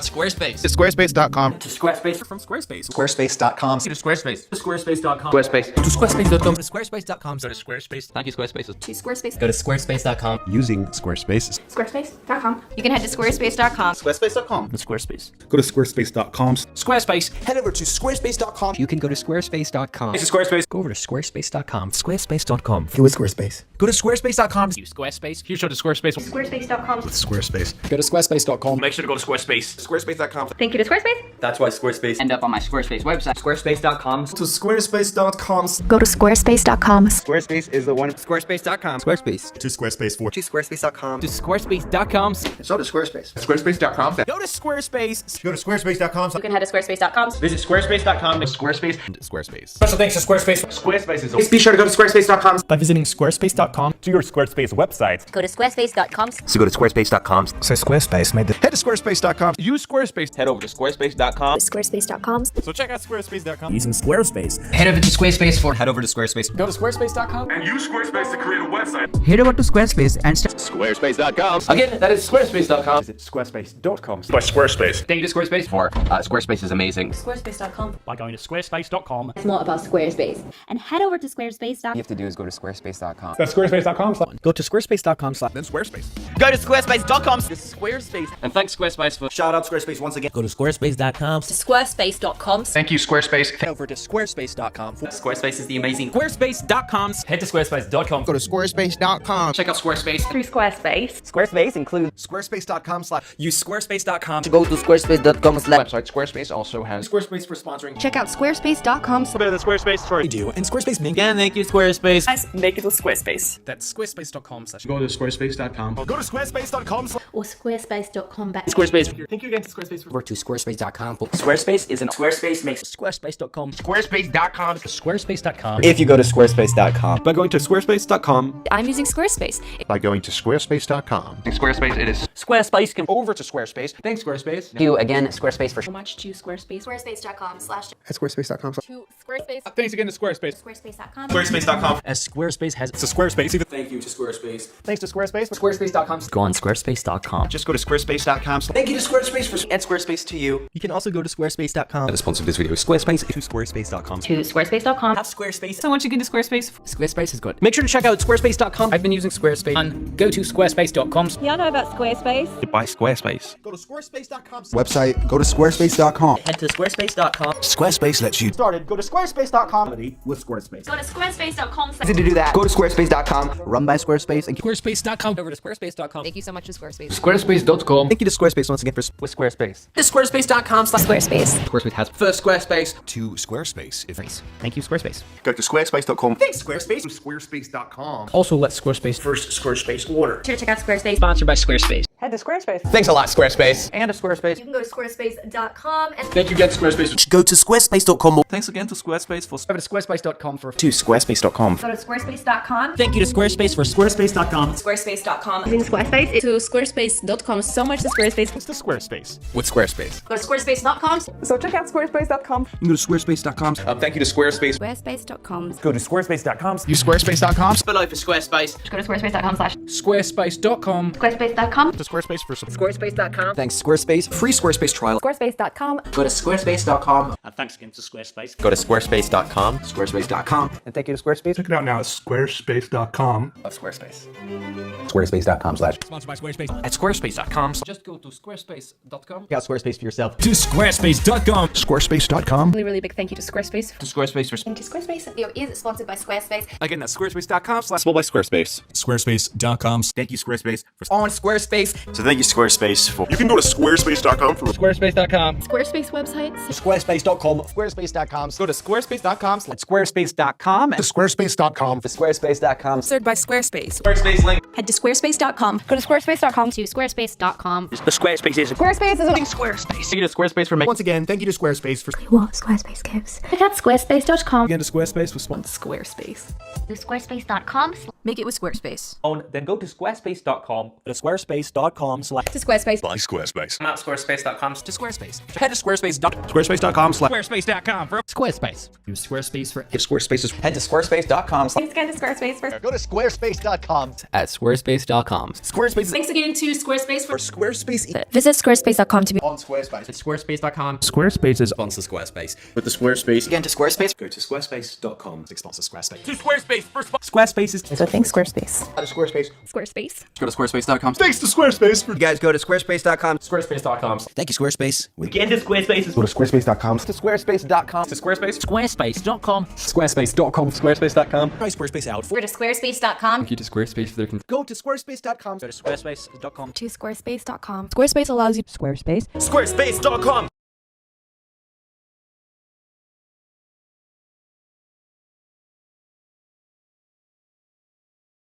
Squarespace. To squarespace.com. To Squarespace. From Squarespace. Squarespace.com. To Squarespace. To Squarespace.com. Squarespace. To Squarespace.com. To squarespace.com. Go to Squarespace. Thank you, Squarespace. To Squarespace. Go to squarespace.com. Using Squarespace. Squarespace.com. You can head to squarespace.com. Squarespace.com. To Squarespace. Go to squarespace.com. Squarespace. Head over to squarespace.com. You can go to squarespace.com. To Squarespace. Go over to squarespace.com. Squarespace.com. Go with Squarespace. Go to squarespace.com. Use Squarespace. Huge show to Squarespace. Squarespace.com. With Squarespace. Go to squarespace.com. Make sure to go to Squarespace. Squarespace.com. Thank you to Squarespace. That's why Squarespace end up on my Squarespace website. Squarespace.com. To squarespace.com. Go to squarespace.com. Squarespace is the one. Squarespace.com. Squarespace. To Squarespace for. To squarespace.com. To squarespace.com. So to Squarespace. Squarespace.com. Go to Squarespace. Go to squarespace.com. You can head to squarespace.com. Visit Squarespace.com. Squarespace. Squarespace. Special thanks to Squarespace. Squarespace is Please be sure to go to squarespace.com. By visiting squarespace.com. To your Squarespace website. Go to squarespace.com. So go to squarespace.com. So Squarespace made the. Head to squarespace.com. Use Squarespace. Head over to Squarespace.com. Squarespace.com. So check out squarespace.com. Using Squarespace. Head over to Squarespace for. Head over to Squarespace. Go to Squarespace.com. And use Squarespace to create a website. Head over to Squarespace and start. Squarespace.com. Again, that is Squarespace.com. Visit squarespace.com. By Squarespace. Thank you to Squarespace for. Squarespace is amazing. Squarespace.com. By going to squarespace.com. It's more about Squarespace. And head over to squarespace.com. You have to do is go to squarespace.com. That's squarespace.com. Go to squarespace.com. Then Squarespace. Go to Squarespace.com. Squarespace. And thanks Squarespace for. Shout out Squarespace once again. Go to squarespace.com. Squarespace.com. Thank you, Squarespace. Head over to squarespace.com. Squarespace is the amazing. Squarespace.com. Head to Squarespace.com. Go to squarespace.com. Check out Squarespace. Through Squarespace. Squarespace includes. Squarespace.com. Use Squarespace.com. Go to squarespace.com. Website Squarespace also has. Squarespace for sponsoring. Check out squarespace.com. Better than Squarespace for. Do and Squarespace make. Again, thank you Squarespace. Make it with Squarespace. That's squarespace.com. Go to squarespace.com. Go to squarespace.com. Or squarespace.com. Squarespace. Thank you again to Squarespace for. Over to squarespace.com. Squarespace is an Squarespace makes. Squarespace.com. Squarespace.com. Squarespace.com. If you go to squarespace.com. By going to squarespace.com. I'm using Squarespace. By going to squarespace.com. Squarespace it is. Squarespace can over to Squarespace. Thanks Squarespace. You again Squarespace for. So much to Squarespace. Squarespace.com/ At squarespace.com. to Squarespace. Thanks again to Squarespace. Squarespace.com. Squarespace.com. As Squarespace has. To Squarespace. Thank you to Squarespace. Thanks to Squarespace. Squarespace.com. Go on squarespace.com. Just go to squarespace.com. Thank you to Squarespace for. And Squarespace to you. You can also go to squarespace.com. The sponsor of this video is Squarespace. To squarespace.com. To Squarespace.com. Have Squarespace. So once you get to Squarespace, Squarespace is good. Make sure to check out squarespace.com. I've been using Squarespace. And go to squarespace.com. Y'all know about Squarespace? By Squarespace. Go to squarespace.com. Website. Go to squarespace.com. Head to Squarespace.com. Squarespace lets you. Started. Go to squarespace.com. With Squarespace. Go to squarespace.com. To do that. Go to squarespace.com. Run by Squarespace. And Squarespace.com. Over to squarespace.com. Thank you so much to Squarespace. Squarespace.com. Thank you to Squarespace once again for. With Squarespace. To squarespace.com. Squarespace. Squarespace has. First Squarespace. to Squarespace. If Thank you Squarespace. go to squarespace.com. Thanks Squarespace. Squarespace.com. Also let Squarespace. First Squarespace order. Sure to check out Squarespace. Sponsored by Squarespace. head to Squarespace. Thanks a lot Squarespace. And to Squarespace. You can go to squarespace.com and Thank you again Squarespace. Go to squarespace.com. Thanks again to Squarespace for. Over to squarespace.com for. To squarespace.com. go to squarespace.com. Thank you to Squarespace for. Squarespace.com. Squarespace.com. Using Squarespace. To squarespace.com. So much to Squarespace. It's to Squarespace. With Squarespace. Go to squarespace.com. So check out Squarespace.com. You go to squarespace.com. Thank you to Squarespace. Squarespace.com. Go to squarespace.com. Use squarespace.com. Below for Squarespace. Go to squarespace.com/ Squarespace.com. squarespace.com. To Squarespace for. Squarespace.com. Thanks Squarespace. Free Squarespace trial. Squarespace.com. Go to Squarespace.com. Thanks again to Squarespace. Go to Squarespace.com. Squarespace.com. And thank you to Squarespace. Check it out now at squarespace.com. Of Squarespace. Squarespace.com/. Sponsored by Squarespace. At Squarespace.com. Just go to Squarespace.com. Check out Squarespace for yourself. To squarespace.com. Squarespace.com. Really big thank you to Squarespace. To Squarespace for. And to Squarespace. Video is sponsored by Squarespace. Again, that's squarespace.com. Possible by Squarespace. Squarespace.com. Thank you, Squarespace. On Squarespace. So thank you, Squarespace. For. You can go to squarespace.com for. Squarespace.com. Squarespace websites. Squarespace.com. Squarespace.com. Go to Squarespace.com. Squarespace.com. To squarespace.com. For Squarespace.com. Sponsored by Squarespace. Squarespace link. Head to squarespace.com. Go to squarespace.com. To squarespace.com. The Squarespace is. Squarespace is Squarespace. Thank you to Squarespace for making. Once again, thank you to Squarespace for. what Squarespace gives. Check out squarespace.com. Again to Squarespace for sponsor. Squarespace. To squarespace.com. Make it with Squarespace. Then go to Squarespace.com. To squarespace.com. To Squarespace. By Squarespace. I'm at Squarespace.com. To Squarespace. Head to Squarespace. Squarespace.com. Squarespace.com. For Squarespace. Use Squarespace for. If Squarespace is. Head to Squarespace.com. Thanks again to Squarespace for. Go to squarespace.com. At Squarespace.com. Squarespace. Thanks again to Squarespace for. Squarespace. Visit Squarespace. squarespace.com to be On Squarespace. Squarespace.com. Squarespace is Sponsor Squarespace. With the Squarespace. Again to Squarespace. Go to squarespace.com. Sponsor Squarespace. To Squarespace for Squarespace is. So thanks Squarespace. To Squarespace. Squarespace. Go to squarespace.com. Thanks to Squarespace for. You guys go to squarespace.com. Squarespace.com. Thank you, Squarespace. Again to Squarespace. Go to squarespace.com. To squarespace.com. To Squarespace. Squarespace.com. Squarespace.com. Squarespace.com. Try Squarespace out. Go to squarespace.com. Thank you to Squarespace for their Go to squarespace.com. Go to squarespace.com. To squarespace.com. Squarespace allows you Squarespace. Squarespace.com.